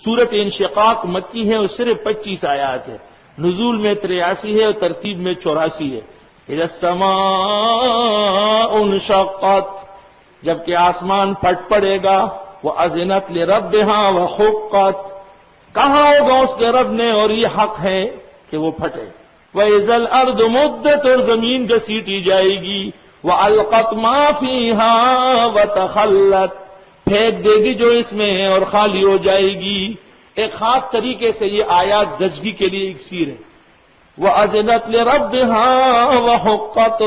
سورت انشقاق مکی ہے اور صرف 25 آیات ہے، نزول میں 83 ہے اور ترتیب میں 84 ہے۔ اذا السماء انشقت، جبکہ آسمان پھٹ پڑے گا، وَأَذِنَتْ لِرَبِّهَا وَحُقَّتْ، کہا ہوگا اس کے رب نے اور یہ حق ہے کہ وہ پھٹے۔ وَإِذَا الْأَرْضُ مُدَّتْ، اور زمین گھسیٹی جائے گی، وَأَلْقَتْ مَا فِيهَا وَتَخَلَّتْ، پھینک دے گی جو اس میں ہے اور خالی ہو جائے گی۔ ایک خاص طریقے سے یہ آیات زچگی کے لیے اکسیر ہے۔ وَأَذِنَتْ لِرَبِّهَا وَحُقَّتْ،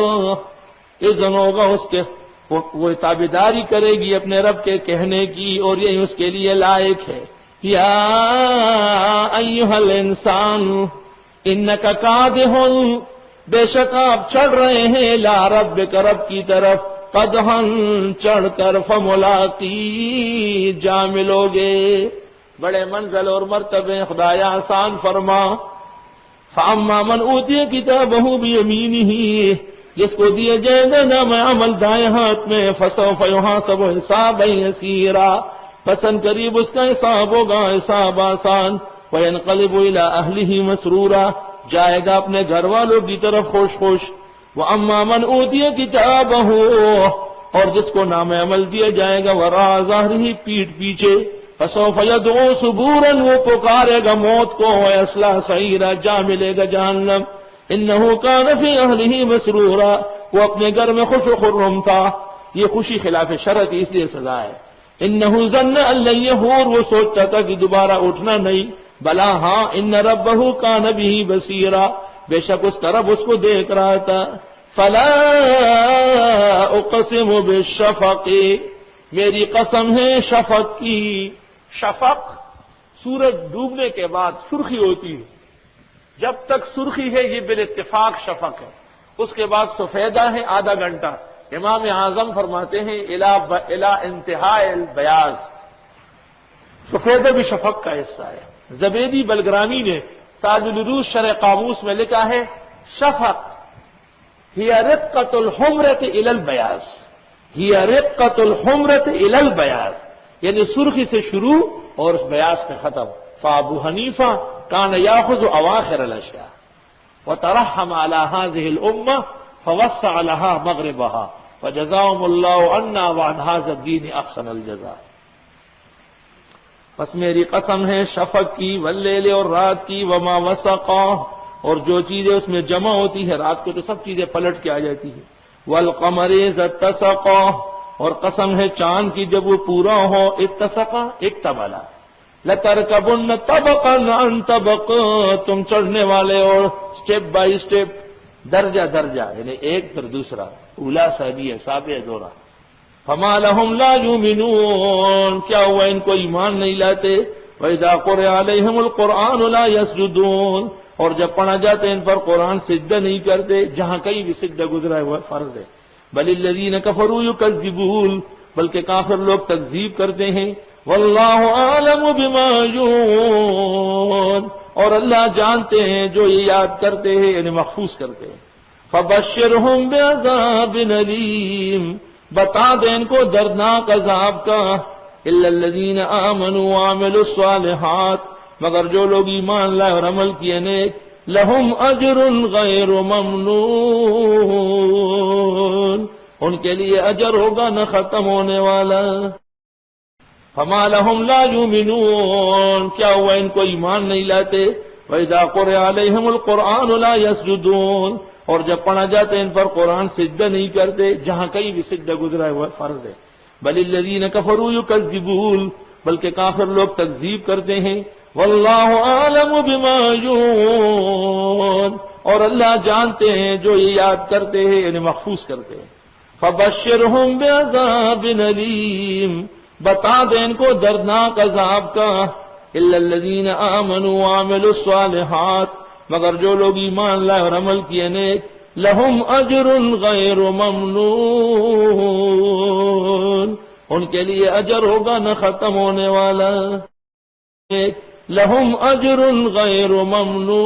اذن ہوگا اس کے، وہ تابعداری کرے گی اپنے رب کے کہنے کی اور یہی اس کے لیے لائق ہے۔ یا ایھا الانسان انک کادح، بے شک آپ چڑھ رہے ہیں، لا ربک، رب کی طرف، قدحا، چڑھ کر، فملاقی، جا ملو گے۔ بڑے منزل اور مرتبے خدایا آسان فرما۔ فاما من اوتی کتابہ بیمینہ، جس کو دیا جائے گا نام عمل دائیں ہاتھ میں، فسوف یحاسب حسابا یسیرا، پسند قریب اس کا حساب ہوگا، حساب آسان، وینقلب الی اہلہ مسرورا، جائے گا اپنے گھر والوں کی طرف خوش خوش۔ واما من اوتی کتابہ، اور جس کو نام عمل دیا جائے گا وراء ظہرہ، پیٹھ پیچھے، فسوف یدعو ثبورا، وہ پکارے گا موت کو، ویصلی سعیرا، جا ملے گا جہنم۔ انہو کان فی اہلہ مسرورا، وہ اپنے گھر میں خوش و خرم تھا۔ یہ خوشی خلاف شرع کی، اس لیے سزا ہے۔ انہو ظن ان لن یحور، وہ سوچتا تھا کہ دوبارہ اٹھنا نہیں، بلا ہاں، ان ربہ کان بہ بصیرا، بے شک اس کا رب اس کو دیکھ رہا تھا۔ فلا اقسم بالشفق، میری قسم ہے شفق کی۔ شفق سورج ڈوبنے کے بعد سرخی ہوتی ہے، جب تک سرخی ہے یہ بالاتفاق شفق ہے، اس کے بعد سفیدہ ہے آدھا گھنٹہ۔ امام اعظم فرماتے ہیں الی انتہاء البیاض، سفیدہ بھی شفق کا حصہ ہے۔ زبیدی بلگرامی نے تاج العروج شرح قاموس میں لکھا ہے شفق ہی رقۃ الحمرۃ الی البیاض، ہی رقۃ الحمرۃ الی البیاض، یعنی سرخی سے شروع اور اس بیاض پہ ختم۔ فابو حنیفہ کان یاخذ اواخر الاشیاء وترحم على هذه الامه فوسع لها مغربها فجزاهم الله عنا وعن هذا الدين احسن الجزاء۔ بس میری قسم ہے شفق کی، واللیل، اور رات کی، وما وسقا، اور جو چیزیں اس میں جمع ہوتی ہے رات کو تو سب چیزیں پلٹ کے آ جاتی ہیں، والقمر اذا اتسقا، اور قسم ہے چاند کی جب وہ پورا ہو، اتسقا اکتملا، لترکبن طبقا عن طبق، تم چڑھنے والے اور سٹیپ بائی سٹیپ، درجہ درجہ، یعنی ایک پھر دوسرا، اولا ثانیہ سابع دورہ۔ فما لهم لا یؤمنون، کیا ہوا ان کو ایمان نہیں لاتے؟ وَإِذَا قُرِئَ عَلَيْهِمُ الْقُرْآنُ لَا يَسْجُدُونَ، اور جب پڑھا جاتے ان پر قرآن سجدہ نہیں کرتے، جہاں کہیں بھی سجدہ گزرا ہے وہ فرض ہے۔ بل الذین کفروا یکذبون، بلکہ کافر لوگ تکذیب کرتے ہیں۔ واللہ عالم بما یون، اور اللہ جانتے ہیں جو یہ یاد کرتے ہیں، یعنی محفوظ کرتے ہیں۔ فبشرہم بعذاب علیم، بتا دیں ان کو دردناک عذاب کا۔ الا الذین آمنوا وعملوا الصالحات، مگر جو لوگ ایمان لائے اور عمل کیے نیک، لہم اجر غیر ممنون، ان کے لیے اجر ہوگا نہ ختم ہونے والا۔ فما لهم لا یؤمنون، کیا ہوا ان کو ایمان نہیں لاتے؟ وَإِذَا قُرِئَ عَلَيْهِمُ الْقُرْآنُ لَا يَسْجُدُونَ، اور جب پڑھا جاتے ان پر قرآن سجدہ نہیں کرتے، جہاں کہیں بھی سجدہ گزرا ہے وہ فرض ہے۔ بل الذین کفروا یکذبون، بلکہ کافر لوگ تکذیب کرتے ہیں۔ واللہ عالم بما یون، اور اللہ جانتے ہیں جو یہ یاد کرتے ہیں، یعنی محفوظ کرتے ہیں۔ فبشرہم بعذاب علیم، بتا دیں ان کو دردناک عذاب کا۔ الا الذین آمنوا وعملوا الصالحات، مگر جو لوگ ایمان لائے اور عمل کیے نیک، لہم اجر غیر ممنون، ان کے لیے اجر ہوگا نہ ختم ہونے والا۔ لہم اجر غیر ممنون،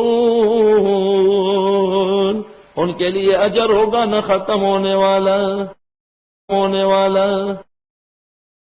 ان کے لیے اجر ہوگا نہ ختم ہونے والا۔